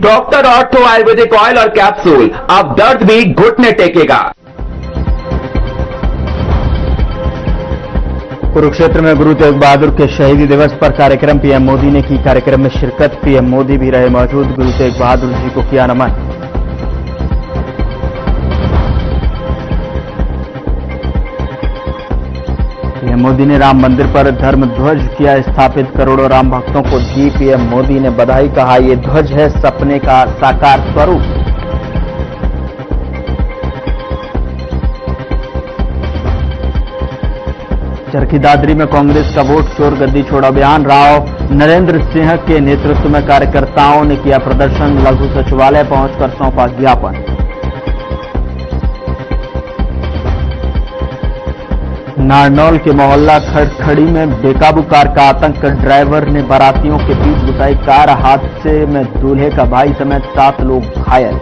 Doctor ortho Ayurvedic oil और capsule, अब दर्द भी घुटने टेकेगा। कुरुक्षेत्र में गुरु तेग बहादुर के शहीदी दिवस पर कार्यक्रम, पीएम मोदी ने की कार्यक्रम में शिरकत। पीएम मोदी भी रहे मौजूद, गुरु तेग बहादुर जी को किया नमन। पीएम मोदी ने राम मंदिर पर धर्म ध्वज किया स्थापित, करोड़ों राम भक्तों को दी पीएम मोदी ने बधाई, कहा ये ध्वज है सपने का साकार स्वरूप। चरखी दादरी में कांग्रेस का वोट चोर गद्दी छोड़ अभियान, राव नरेंद्र सिंह के नेतृत्व में कार्यकर्ताओं ने किया प्रदर्शन, लघु सचिवालय पहुंचकर सौंपा ज्ञापन। नारनौल के मोहल्ला खड़खड़ी में बेकाबू कार का आतंक, ड्राइवर ने बारातियों के बीच घुसाई कार, हादसे में दूल्हे का भाई समेत 7 लोग घायल।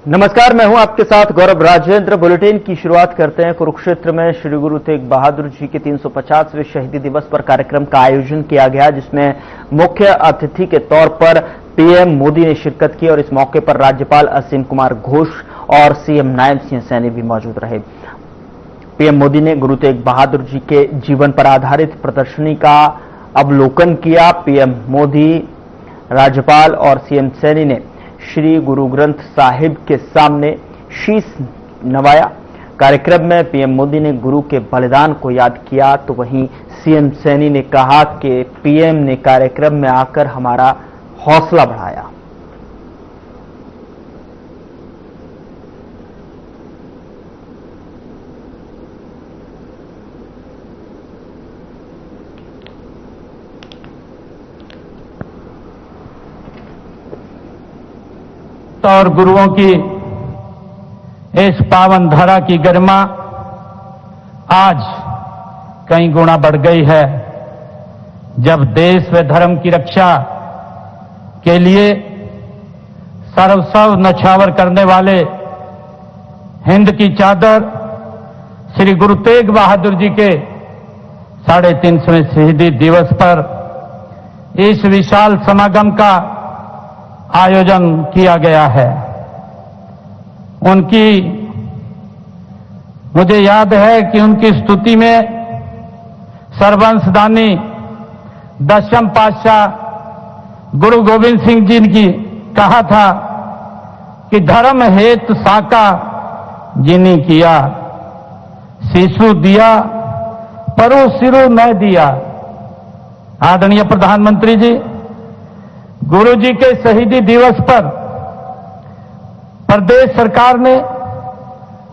नमस्कार, मैं हूं आपके साथ गौरव राजेंद्र। बुलेटिन की शुरुआत करते हैं। कुरुक्षेत्र में श्री गुरु तेग बहादुर जी के 350वें शहीदी दिवस पर कार्यक्रम का आयोजन किया गया, जिसमें मुख्य अतिथि के तौर पर पीएम मोदी ने शिरकत की और इस मौके पर राज्यपाल असीम कुमार घोष और सीएम नायब सिंह सैनी भी मौजूद रहे। पीएम मोदी ने गुरु तेग बहादुर जी के जीवन पर आधारित प्रदर्शनी का अवलोकन किया। पीएम मोदी, राज्यपाल और सीएम सैनी ने श्री गुरु ग्रंथ साहिब के सामने शीश नवाया। कार्यक्रम में पीएम मोदी ने गुरु के बलिदान को याद किया, तो वहीं सीएम सैनी ने कहा कि पीएम ने कार्यक्रम में आकर हमारा हौसला बढ़ाया। और गुरुओं की इस पावन धरा की गरिमा आज कई गुना बढ़ गई है, जब देश व धर्म की रक्षा के लिए सर्वस्व न्यौछावर करने वाले हिंद की चादर श्री गुरु तेग बहादुर जी के 350वें शहीदी दिवस पर इस विशाल समागम का आयोजन किया गया है। मुझे याद है कि उनकी स्तुति में सर्वंशदानी 10वें पातशाह गुरु गोविंद सिंह जी ने कहा था कि धर्म हेतु साका जिनी किया, शिशु दिया परु सिरु न दिया। आदरणीय प्रधानमंत्री जी, गुरु जी के शहीदी दिवस पर प्रदेश सरकार ने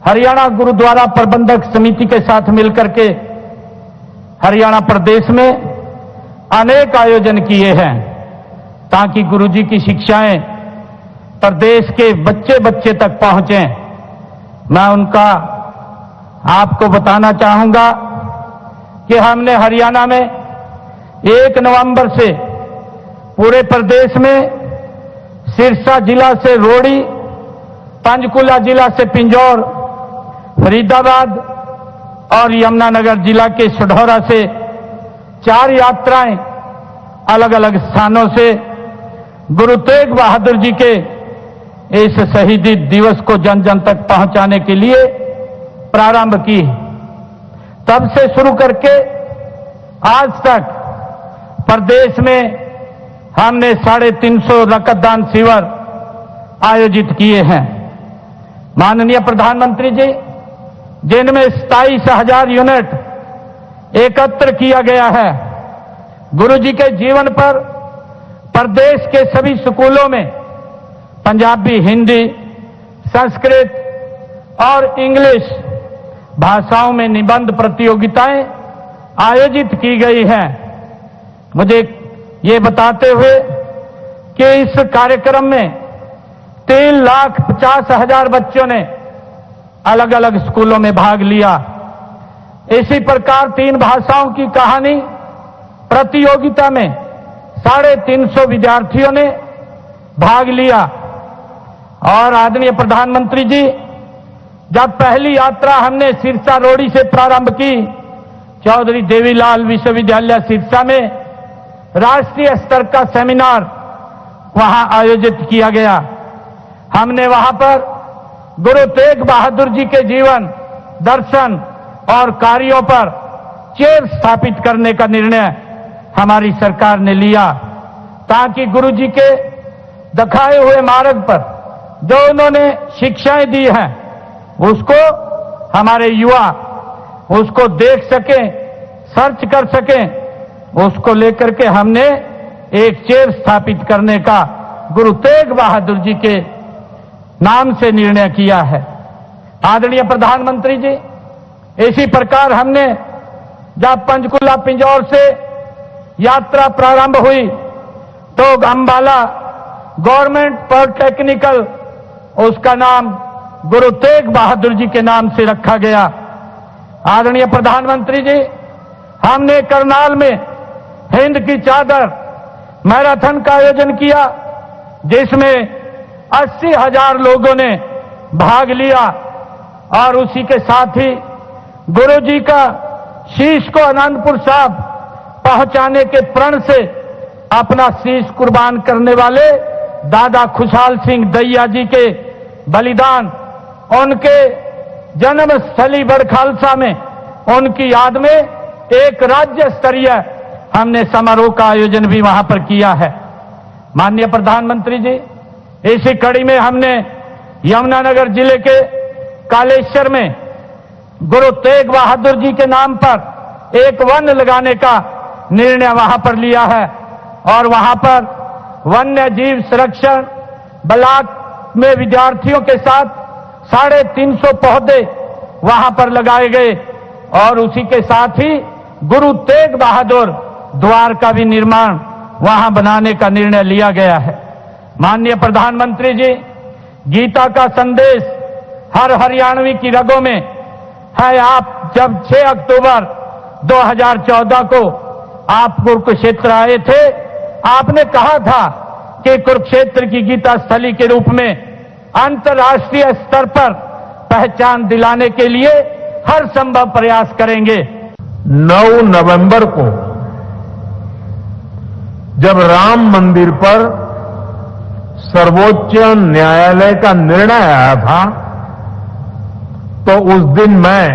हरियाणा गुरुद्वारा प्रबंधक समिति के साथ मिलकर के हरियाणा प्रदेश में अनेक आयोजन किए हैं, ताकि गुरु जी की शिक्षाएं प्रदेश के बच्चे बच्चे तक पहुंचे। मैं उनका आपको बताना चाहूंगा कि हमने हरियाणा में 1 नवंबर से पूरे प्रदेश में सिरसा जिला से रोड़ी, पंचकुला जिला से पिंजौर, फरीदाबाद और यमुनानगर जिला के सढौरा से 4 यात्राएं अलग अलग स्थानों से गुरु तेग बहादुर जी के इस शहीदी दिवस को जन जन तक पहुंचाने के लिए प्रारंभ की। तब से शुरू करके आज तक प्रदेश में हमने 350 रक्तदान शिविर आयोजित किए हैं। माननीय प्रधानमंत्री जी, जिनमें 27,000 यूनिट एकत्र किया गया है। गुरु जी के जीवन पर प्रदेश के सभी स्कूलों में पंजाबी, हिंदी, संस्कृत और इंग्लिश भाषाओं में निबंध प्रतियोगिताएं आयोजित की गई हैं। मुझे ये बताते हुए कि इस कार्यक्रम में 3,50,000 बच्चों ने अलग अलग स्कूलों में भाग लिया। इसी प्रकार 3 भाषाओं की कहानी प्रतियोगिता में 350 विद्यार्थियों ने भाग लिया। और आदरणीय प्रधानमंत्री जी, जब पहली यात्रा हमने सिरसा रोडी से प्रारंभ की, चौधरी देवीलाल विश्वविद्यालय सिरसा में राष्ट्रीय स्तर का सेमिनार वहां आयोजित किया गया। हमने वहां पर गुरु तेग बहादुर जी के जीवन, दर्शन और कार्यों पर चेयर स्थापित करने का निर्णय हमारी सरकार ने लिया, ताकि गुरु जी के दिखाए हुए मार्ग पर जो उन्होंने शिक्षाएं दी हैं, उसको हमारे युवा उसको देख सकें, सर्च कर सकें। उसको लेकर के हमने एक चेयर स्थापित करने का गुरु तेग बहादुर जी के नाम से निर्णय किया है। आदरणीय प्रधानमंत्री जी, इसी प्रकार हमने जब पंचकुला पिंजौर से यात्रा प्रारंभ हुई तो अंबाला गवर्नमेंट पॉलिटेक्निकल, उसका नाम गुरु तेग बहादुर जी के नाम से रखा गया। आदरणीय प्रधानमंत्री जी, हमने करनाल में हिंद की चादर मैराथन का आयोजन किया, जिसमें 80,000 लोगों ने भाग लिया। और उसी के साथ ही गुरु जी का शीश को आनंदपुर साहब पहुंचाने के प्रण से अपना शीश कुर्बान करने वाले दादा खुशहाल सिंह दैया जी के बलिदान, उनके जन्मस्थली बड़खालसा में उनकी याद में एक राज्य स्तरीय हमने समारोह का आयोजन भी वहां पर किया है। माननीय प्रधानमंत्री जी, इसी कड़ी में हमने यमुनानगर जिले के कालेश्वर में गुरु तेग बहादुर जी के नाम पर एक वन लगाने का निर्णय वहां पर लिया है। और वहां पर वन्य जीव संरक्षण ब्लॉक में विद्यार्थियों के साथ 350 पौधे वहां पर लगाए गए। और उसी के साथ ही गुरु तेग बहादुर द्वार का भी निर्माण वहां बनाने का निर्णय लिया गया है। माननीय प्रधानमंत्री जी, गीता का संदेश हर हरियाणवी की रगों में है। आप जब 6 अक्टूबर 2014 को आप कुरुक्षेत्र आए थे, आपने कहा था कि कुरुक्षेत्र की गीता स्थली के रूप में अंतर्राष्ट्रीय स्तर पर पहचान दिलाने के लिए हर संभव प्रयास करेंगे। 9 नवंबर को जब राम मंदिर पर सर्वोच्च न्यायालय का निर्णय आया था, तो उस दिन मैं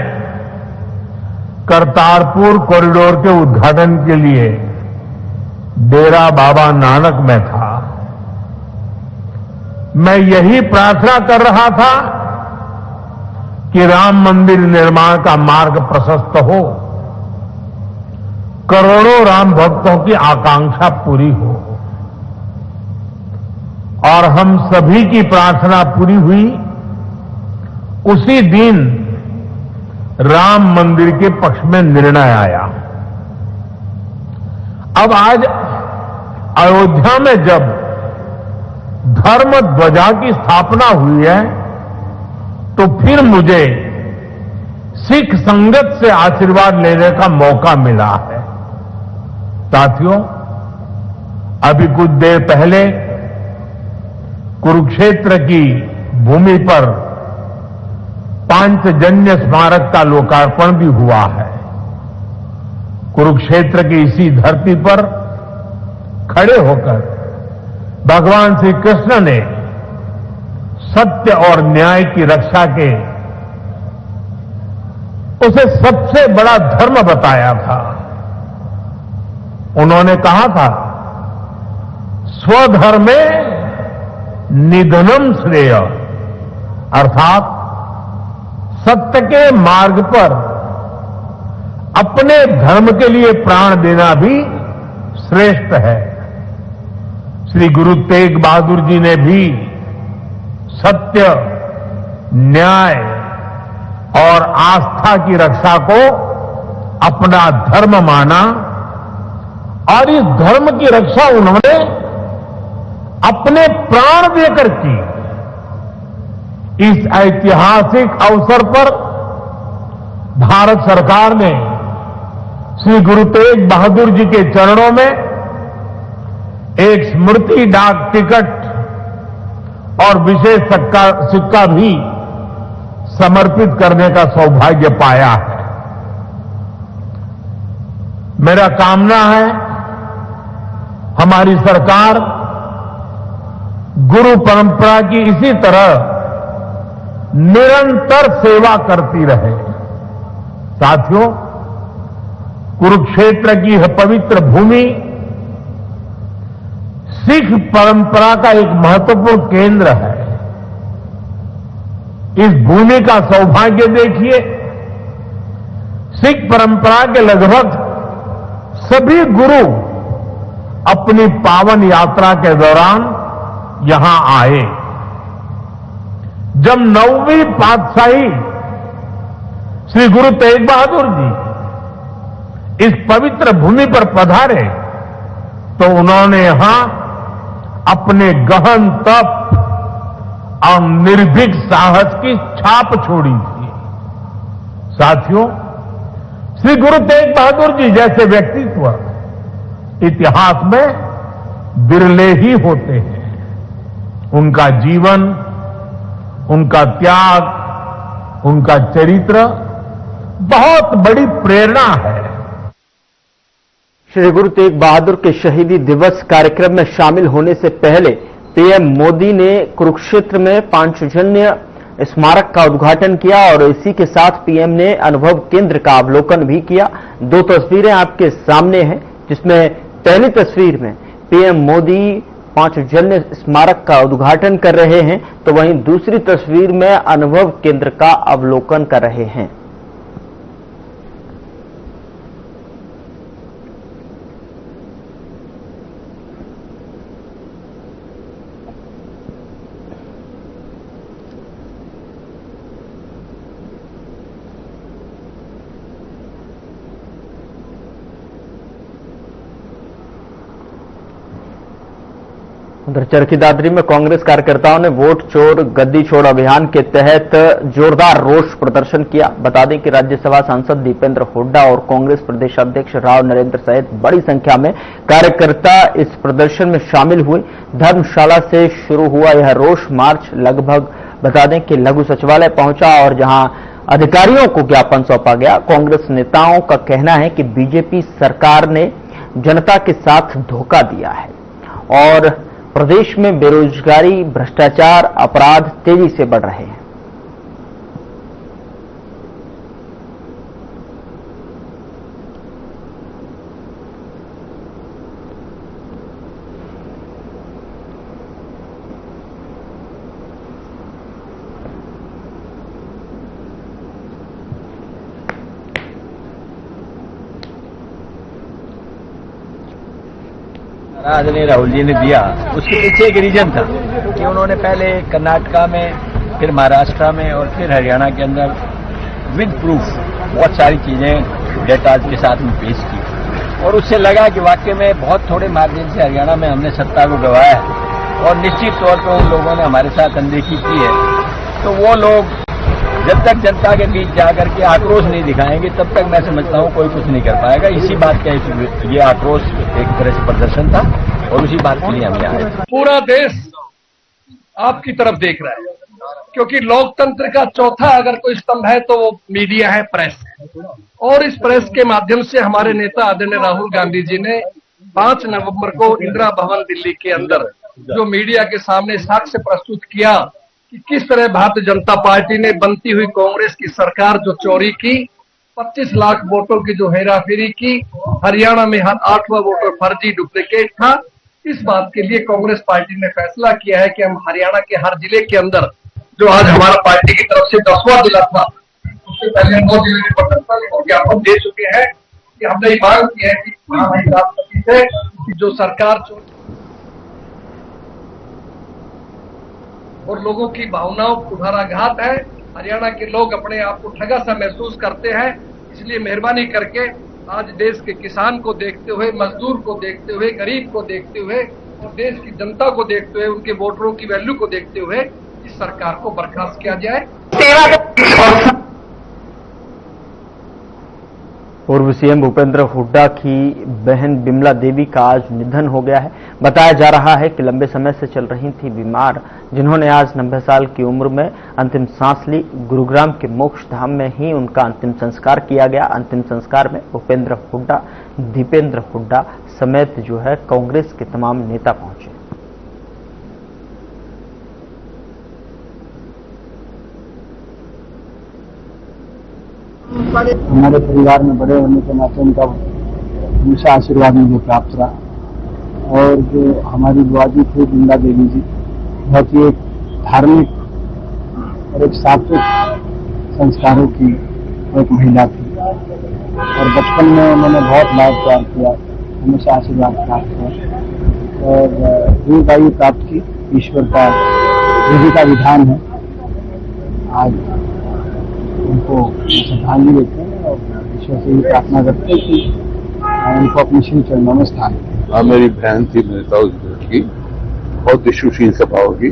करतारपुर कॉरिडोर के उद्घाटन के लिए डेरा बाबा नानक में था। मैं यही प्रार्थना कर रहा था कि राम मंदिर निर्माण का मार्ग प्रशस्त हो, करोड़ों राम भक्तों की आकांक्षा पूरी हो। और हम सभी की प्रार्थना पूरी हुई। उसी दिन राम मंदिर के पक्ष में निर्णय आया। अब आज अयोध्या में जब धर्म ध्वजा की स्थापना हुई है, तो फिर मुझे सिख संगत से आशीर्वाद लेने का मौका मिला है। साथियों, अभी कुछ देर पहले कुरुक्षेत्र की भूमि पर पांचजन्य स्मारक का लोकार्पण भी हुआ है। कुरुक्षेत्र की इसी धरती पर खड़े होकर भगवान श्री कृष्ण ने सत्य और न्याय की रक्षा के उसे सबसे बड़ा धर्म बताया था। उन्होंने कहा था, स्वधर्मे निधनम श्रेय, अर्थात सत्य के मार्ग पर अपने धर्म के लिए प्राण देना भी श्रेष्ठ है। श्री गुरु तेग बहादुर जी ने भी सत्य, न्याय और आस्था की रक्षा को अपना धर्म माना, और इस धर्म की रक्षा उन्होंने अपने प्राण देकर की। इस ऐतिहासिक अवसर पर भारत सरकार ने श्री गुरु तेग बहादुर जी के चरणों में एक स्मृति डाक टिकट और विशेष सिक्का भी समर्पित करने का सौभाग्य पाया है। मेरा कामना है हमारी सरकार गुरु परंपरा की इसी तरह निरंतर सेवा करती रहे। साथियों, कुरुक्षेत्र की यह पवित्र भूमि सिख परंपरा का एक महत्वपूर्ण केंद्र है। इस भूमि का सौभाग्य देखिए, सिख परंपरा के लगभग सभी गुरु अपनी पावन यात्रा के दौरान यहां आए। जब 9वीं पातशाही श्री गुरु तेग बहादुर जी इस पवित्र भूमि पर पधारे तो उन्होंने यहां अपने गहन तप और निर्भीक साहस की छाप छोड़ी थी। साथियों, श्री गुरु तेग बहादुर जी जैसे व्यक्तित्व इतिहास में बिरले ही होते हैं। उनका जीवन, उनका त्याग, उनका चरित्र बहुत बड़ी प्रेरणा है। श्री गुरु तेग बहादुर के शहीदी दिवस कार्यक्रम में शामिल होने से पहले पीएम मोदी ने कुरुक्षेत्र में पांचजन्य स्मारक का उद्घाटन किया और इसी के साथ पीएम ने अनुभव केंद्र का अवलोकन भी किया। दो तस्वीरें आपके सामने हैं, जिसमें पहली तस्वीर में पीएम मोदी पांचजन्य स्मारक का उद्घाटन कर रहे हैं, तो वहीं दूसरी तस्वीर में अनुभव केंद्र का अवलोकन कर रहे हैं। उधर चरखी दादरी में कांग्रेस कार्यकर्ताओं ने वोट चोर गद्दी छोड़ अभियान के तहत जोरदार रोष प्रदर्शन किया। बता दें कि राज्यसभा सांसद दीपेंद्र हुड्डा और कांग्रेस प्रदेश अध्यक्ष राव नरेंद्र सहित बड़ी संख्या में कार्यकर्ता इस प्रदर्शन में शामिल हुए। धर्मशाला से शुरू हुआ यह रोष मार्च लगभग बता दें कि लघु सचिवालय पहुंचा और जहां अधिकारियों को ज्ञापन सौंपा गया। कांग्रेस नेताओं का कहना है कि बीजेपी सरकार ने जनता के साथ धोखा दिया है और प्रदेश में बेरोजगारी, भ्रष्टाचार, अपराध तेजी से बढ़ रहे हैं। आदरणीय राहुल जी ने दिया, उसके पीछे एक रीजन था कि उन्होंने पहले कर्नाटका में, फिर महाराष्ट्र में और फिर हरियाणा के अंदर विद प्रूफ बहुत सारी चीजें डेटाज के साथ में पेश की और उससे लगा कि वाकई में बहुत थोड़े मार्जिन से हरियाणा में हमने सत्ता को गंवाया है और निश्चित तौर पर उन लोगों ने हमारे साथ अनदेखी की है। तो वो लोग जब तक जनता के बीच जाकर के आक्रोश नहीं दिखाएंगे तब तक मैं समझता हूं कोई कुछ नहीं कर पाएगा। इसी बात का ये आक्रोश एक तरह से प्रदर्शन था और उसी बात के लिए हम यहाँ आए। पूरा देश आपकी तरफ देख रहा है क्योंकि लोकतंत्र का चौथा अगर कोई स्तंभ है तो वो मीडिया है, प्रेस है। और इस प्रेस के माध्यम से हमारे नेता आदरणीय राहुल गांधी जी ने 5 नवंबर को इंदिरा भवन दिल्ली के अंदर जो मीडिया के सामने साक्ष्य प्रस्तुत किया कि किस तरह भारतीय जनता पार्टी ने बनती हुई कांग्रेस की सरकार जो चोरी की, 25 लाख वोटों की जो हेराफेरी की, हरियाणा में हर 8वां वोटर फर्जी डुप्लीकेट था। इस बात के लिए कांग्रेस पार्टी ने फैसला किया है कि हम हरियाणा के हर जिले के अंदर जो आज हमारा पार्टी की तरफ से 10वां जिला था, उससे पहले 9 जिले में प्रदर्शन ज्ञापन दे चुके हैं कि हमने मांग की है कि राष्ट्रपति से कि जो सरकार और लोगों की भावनाओं को कुठाराघात है। हरियाणा के लोग अपने आप को ठगा सा महसूस करते हैं, इसलिए मेहरबानी करके आज देश के किसान को देखते हुए, मजदूर को देखते हुए, गरीब को देखते हुए और देश की जनता को देखते हुए, उनके वोटरों की वैल्यू को देखते हुए इस सरकार को बर्खास्त किया जाए। पूर्व सीएम भूपेंद्र हुड्डा की बहन बिमला देवी का आज निधन हो गया है। बताया जा रहा है कि लंबे समय से चल रही थी बीमार, जिन्होंने आज 90 साल की उम्र में अंतिम सांस ली। गुरुग्राम के मोक्ष धाम में ही उनका अंतिम संस्कार किया गया। अंतिम संस्कार में भूपेंद्र हुड्डा, दीपेंद्र हुड्डा समेत जो है कांग्रेस के तमाम नेता पहुंचे। हमारे परिवार में बड़े होने के नाते उनका हमेशा आशीर्वाद मुझे प्राप्त रहा। और जो हमारी बुआ जी थी बिमला देवी जी, बहुत ही एक धार्मिक और एक सात्विक संस्कारों की एक महिला थी और बचपन में उन्होंने बहुत लाड प्यार किया, हमेशा आशीर्वाद प्राप्त किया और दीर्घायु प्राप्त की। ईश्वर का विधि का विधान है। आज उनको श्रद्धांजलि देते हैं और ईश्वर से ये प्रार्थना करते हैं कि उनको अपनी श्री चरणों में स्थान दें। मेरी बहन थी मेहता की, बहुत ही सुशील स्वभाव की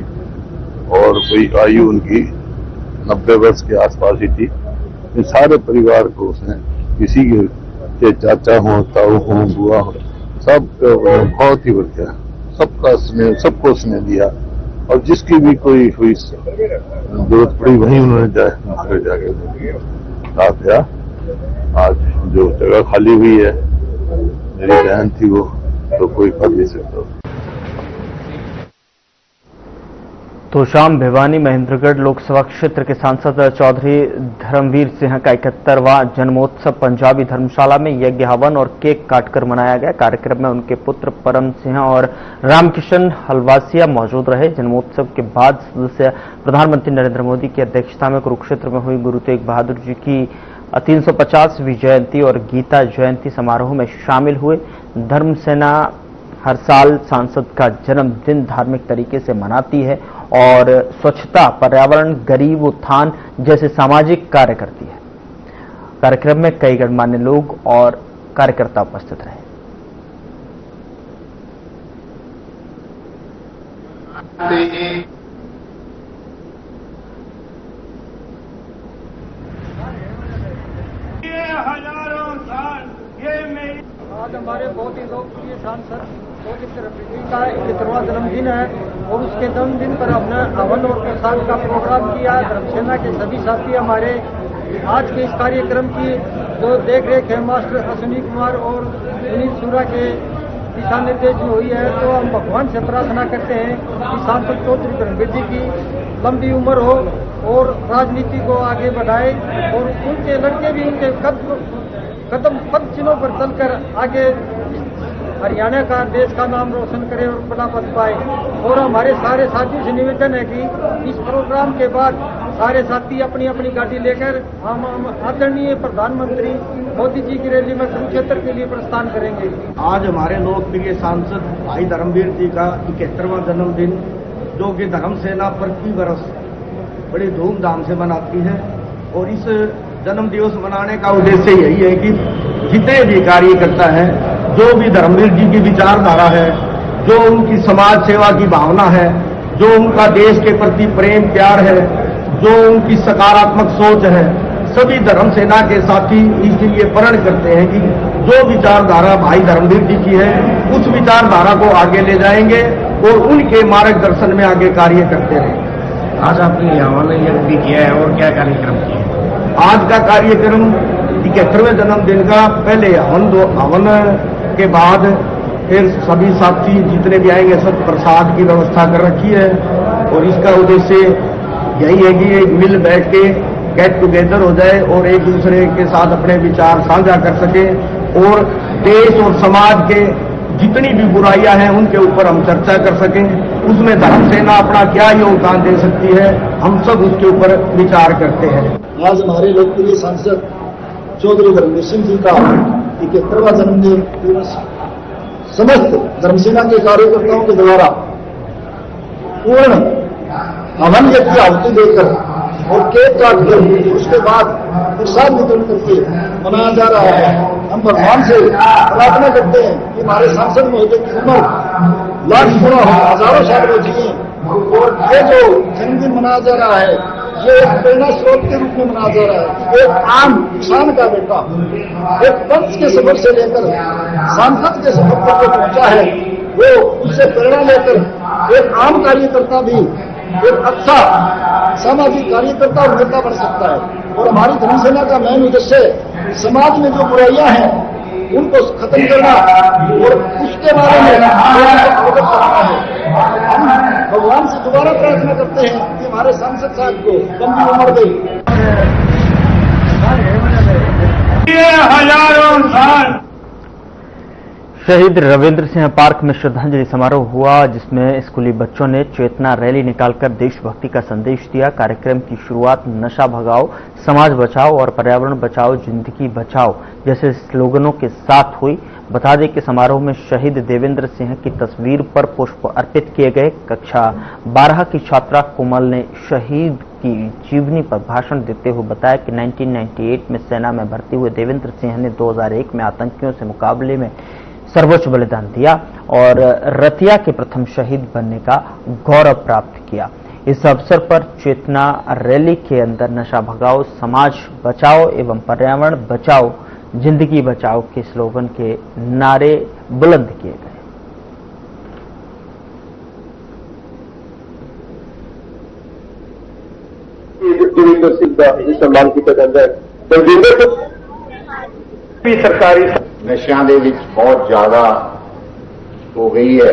और कोई आयु उनकी 90 वर्ष के आसपास ही थी। इन सारे परिवार को उसने किसी के चाचा हो, ताऊ हो, बुआ हो, सब बहुत ही बढ़िया, सबका स्नेह, सबको स्नेह दिया और जिसकी भी कोई हुई जरूरत पड़ी वहीं उन्होंने जाके साथ दिया। आज जो जगह खाली हुई है, मेरी बहन थी वो, तो कोई कर नहीं सकता। तो शाम भिवानी महेंद्रगढ़ लोकसभा क्षेत्र के सांसद चौधरी धर्मवीर सिंह का 71वां जन्मोत्सव पंजाबी धर्मशाला में यज्ञ हवन और केक काटकर मनाया गया। कार्यक्रम में उनके पुत्र परम सिंह और रामकिशन हलवासिया मौजूद रहे। जन्मोत्सव के बाद सदस्य प्रधानमंत्री नरेंद्र मोदी की अध्यक्षता में कुरुक्षेत्र में हुई गुरु तेग बहादुर जी की 350वीं जयंती और गीता जयंती समारोह में शामिल हुए। धर्म सेना हर साल सांसद का जन्मदिन धार्मिक तरीके से मनाती है और स्वच्छता, पर्यावरण, गरीब उत्थान जैसे सामाजिक कार्य करती है। कार्यक्रम में कई गणमान्य लोग और कार्यकर्ता उपस्थित रहे। आज हमारे बहुत ही लोकप्रिय सांसद का 71वां जन्मदिन है और उसके जन्मदिन पर हमने हवन और प्रसाद का प्रोग्राम किया। धर्मसेना के सभी साथी हमारे आज के इस कार्यक्रम की जो देख रेख है मास्टर अश्विनी कुमार और सुनील सूरा के दिशा निर्देश में हुई है। तो हम भगवान से प्रार्थना करते हैं कि सांसद चौधरी धर्मवीर जी की लंबी उम्र हो और राजनीति को आगे बढ़ाए और उनके लड़के भी उनके कदम पद चिन्हों पर चलकर आगे हरियाणा का, देश का नाम रोशन करे और बड़ा पद पाए। और हमारे सारे साथियों से निवेदन है कि इस प्रोग्राम के बाद सारे साथी अपनी अपनी गाड़ी लेकर हम आदरणीय प्रधानमंत्री मोदी जी की रैली में कुरुक्षेत्र के लिए प्रस्थान करेंगे। आज हमारे लोकप्रिय सांसद भाई धर्मवीर जी का 71वां जन्मदिन, जो कि धर्म सेना प्रति वर्ष बड़ी धूमधाम से मनाती है और इस जन्म दिवस मनाने का उद्देश्य यही है कि जितने भी कार्यकर्ता हैं, जो भी धर्मवीर जी की विचारधारा है, जो उनकी समाज सेवा की भावना है, जो उनका देश के प्रति प्रेम प्यार है, जो उनकी सकारात्मक सोच है, सभी धर्म सेना के साथी इसलिए प्रण करते हैं कि जो विचारधारा भाई धर्मवीर जी की है, उस विचारधारा को आगे ले जाएंगे और उनके मार्गदर्शन में आगे कार्य करते रहेंगे। आज आपने हवन यज्ञ भी किया है और क्या कार्यक्रम किया? आज का कार्यक्रम 71वें जन्मदिन का पहले हवन के बाद फिर सभी साथी जितने भी आएंगे सब प्रसाद की व्यवस्था कर रखी है और इसका उद्देश्य यही है कि एक मिल बैठ के गेट टुगेदर हो जाए और एक दूसरे के साथ अपने विचार साझा कर सके और देश और समाज के जितनी भी बुराइयां हैं उनके ऊपर हम चर्चा कर सकें। उसमें धर्म सेना अपना क्या योगदान दे सकती है, हम सब उसके ऊपर विचार करते हैं। आज हमारे लोकप्रिय सांसद चौधरी धर्मवीर सिंह जी का 71वां जन्मदिन दिवस समस्त धर्मसेना के कार्यकर्ताओं के द्वारा पूर्ण हवन यज्ञ की आहुति देकर और केक काटकर उसके बाद प्रसाद वितरण करके मनाया जा रहा है। हम भगवान से प्रार्थना करते हैं कि हमारे सांसद महोदय की उम्र लाख गुना हो, हजारों साल में जिए और ये जो जन्मदिन मनाया जा रहा है ये एक प्रेरणा स्रोत के रूप में मनाया जा रहा है। एक आम किसान का बेटा एक पंच के सफर से लेकर सांसद के सफर पर जो पहुंचा है, वो उससे प्रेरणा लेकर एक आम कार्यकर्ता भी एक अच्छा सामाजिक कार्यकर्ता और नेता बन सकता है। और हमारी धर्म सेना का मेन उद्देश्य समाज में जो बुराइयां हैं उनको खत्म करना और उसके बारे में अवगत कराना है। हम भगवान से दोबारा प्रार्थना करते हैं कि हमारे सांसद साहब को लंबी उम्र दे। हजारों साल शहीद रविंद्र सिंह पार्क में श्रद्धांजलि समारोह हुआ, जिसमें स्कूली बच्चों ने चेतना रैली निकालकर देशभक्ति का संदेश दिया। कार्यक्रम की शुरुआत नशा भगाओ, समाज बचाओ और पर्यावरण बचाओ, जिंदगी बचाओ जैसे स्लोगनों के साथ हुई। बता दें कि समारोह में शहीद देवेंद्र सिंह की तस्वीर पर पुष्प अर्पित किए गए। कक्षा 12 की छात्रा कोमल ने शहीद की जीवनी पर भाषण देते हुए बताया कि 1998 में सेना में भर्ती हुए देवेंद्र सिंह ने 2001 में आतंकियों से मुकाबले में सर्वोच्च बलिदान दिया और रतिया के प्रथम शहीद बनने का गौरव प्राप्त किया। इस अवसर पर चेतना रैली के अंदर नशा भगाओ, समाज बचाओ एवं पर्यावरण बचाओ, जिंदगी बचाओ के स्लोगन के नारे बुलंद किए गए। सम्मान किया जाता है। सरकारी नशा ਦੇ ਵਿੱਚ ਬਹੁਤ ਜ਼ਿਆਦਾ ਹੋ ਗਈ ਹੈ,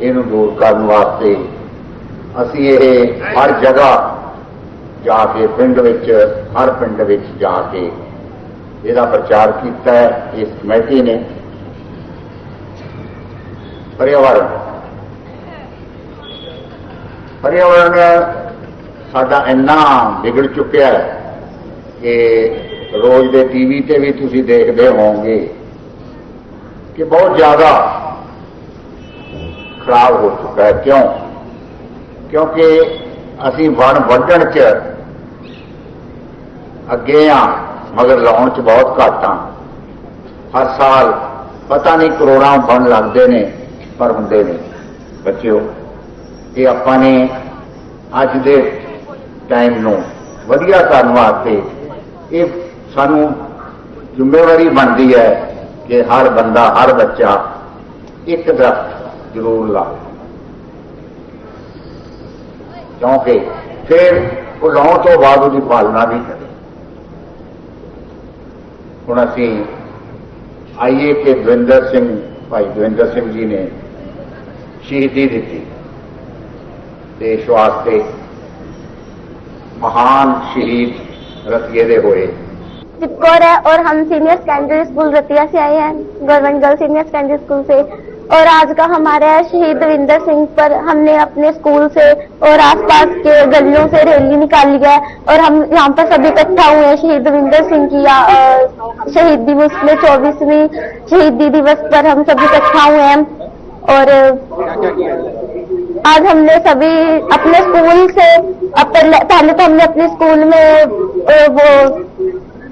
ਇਹਨੂੰ ਦੂਰ ਕਰਨ ਵਾਸਤੇ ਅਸੀਂ ਇਹ ਹਰ ਜਗ੍ਹਾ ਜਾ ਕੇ ਪਿੰਡ ਵਿੱਚ ਹਰ ਪਿੰਡ ਵਿੱਚ ਜਾ ਕੇ ਇਹਦਾ ਪ੍ਰਚਾਰ ਕੀਤਾ ਹੈ। ਇਸ ਕਮੇਟੀ ਨੇ पर्यावरण साडा इन्ना बिगड़ चुका है कि रोज के टीवी ते भी तुसी देखते होंगे कि बहुत ज्यादा खराब हो चुका है। क्यों? क्योंकि असी वन वढ़न च अगे हाँ मगर लाउन च बहुत घट हाँ। हर साल पता नहीं करोड़ों वन लगते ने पर होंदे नहीं। बच्चों ये आपाने अज दे टाइम नूं वधिया करन वास्ते ये सानू जिम्मेवारी बनती है कि हर बंदा हर बच्चा एक दरख्त जरूर ला, क्योंकि फिर वो लाने तो बाद उसकी पालना भी करे। हुण असीं आइए कि दविंदर सिंह भाई दविंदर सिंह जी ने शहीदी दी देश वास्ते, महान शहीद रतिये दे होए। चिपकोर है और हम सीनियर सेकेंडरी स्कूल रतिया से आए हैं, government girls senior secondary school से। और आज का हमारा शहीद दविंदर सिंह पर हमने अपने स्कूल से और आसपास के गलियों से रैली निकाली है और हम यहाँ पर सभी इकट्ठा हुए हैं शहीद दविंदर सिंह की शहीद दिवस में 24वीं शहीदी दिवस पर हम सभी इकट्ठा हुए हैं। और आज हमने सभी अपने स्कूल से पहले तो हमने अपने स्कूल में वो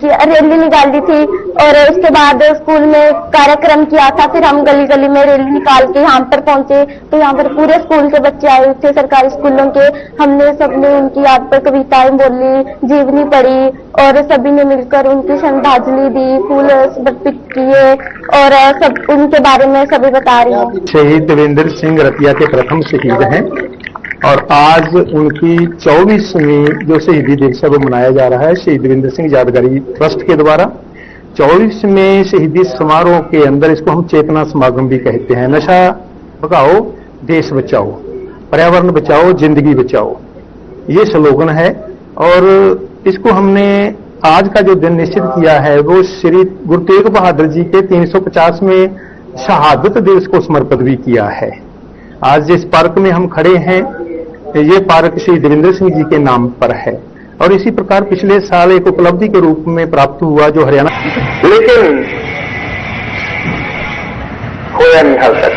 रैली निकाली थी और उसके बाद स्कूल में कार्यक्रम किया था। फिर हम गली गली में रैली निकाल के यहाँ पर पहुंचे तो यहाँ पर पूरे स्कूल के बच्चे आए थे सरकारी स्कूलों के। हमने सबने उनकी याद पर कविताएं बोली, जीवनी पढ़ी और सभी ने मिलकर उनकी श्रद्धांजलि दी, फूल समर्पित किए और सब उनके बारे में सभी बता रहे हैं। शहीद दविंदर सिंह रतिया के प्रथम शहीद हैं और आज उनकी 24वीं जो शहीदी दिवस है वो मनाया जा रहा है शहीद दविंदर सिंह यादगारी ट्रस्ट के द्वारा। 24वें शहीदी समारोह के अंदर इसको हम चेतना समागम भी कहते हैं। नशा भगाओ, देश बचाओ, पर्यावरण बचाओ, जिंदगी बचाओ, ये स्लोगन है। और इसको हमने आज का जो दिन निश्चित किया है वो श्री गुरु तेग बहादुर जी के 350वें शहादत दिवस को समर्पित भी किया है। आज जिस पार्क में हम खड़े हैं ये पार्क श्री दविंदर सिंह जी के नाम पर है और इसी प्रकार पिछले साल एक उपलब्धि के रूप में प्राप्त हुआ जो हरियाणा, लेकिन होया नहीं हाल तक।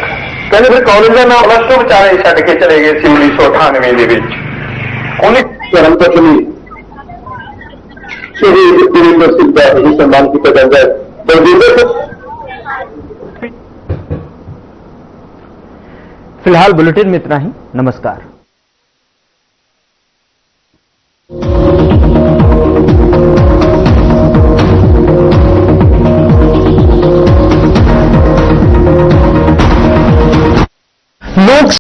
कहते फिर कॉलेज का नाम प्लस टू बेचारे छड़ के चले गए 1998 धर्म पत्नी शहीद दविंदर सिंह का सम्मान किया जाता है। फिलहाल बुलेटिन में इतना ही। नमस्कार। लोक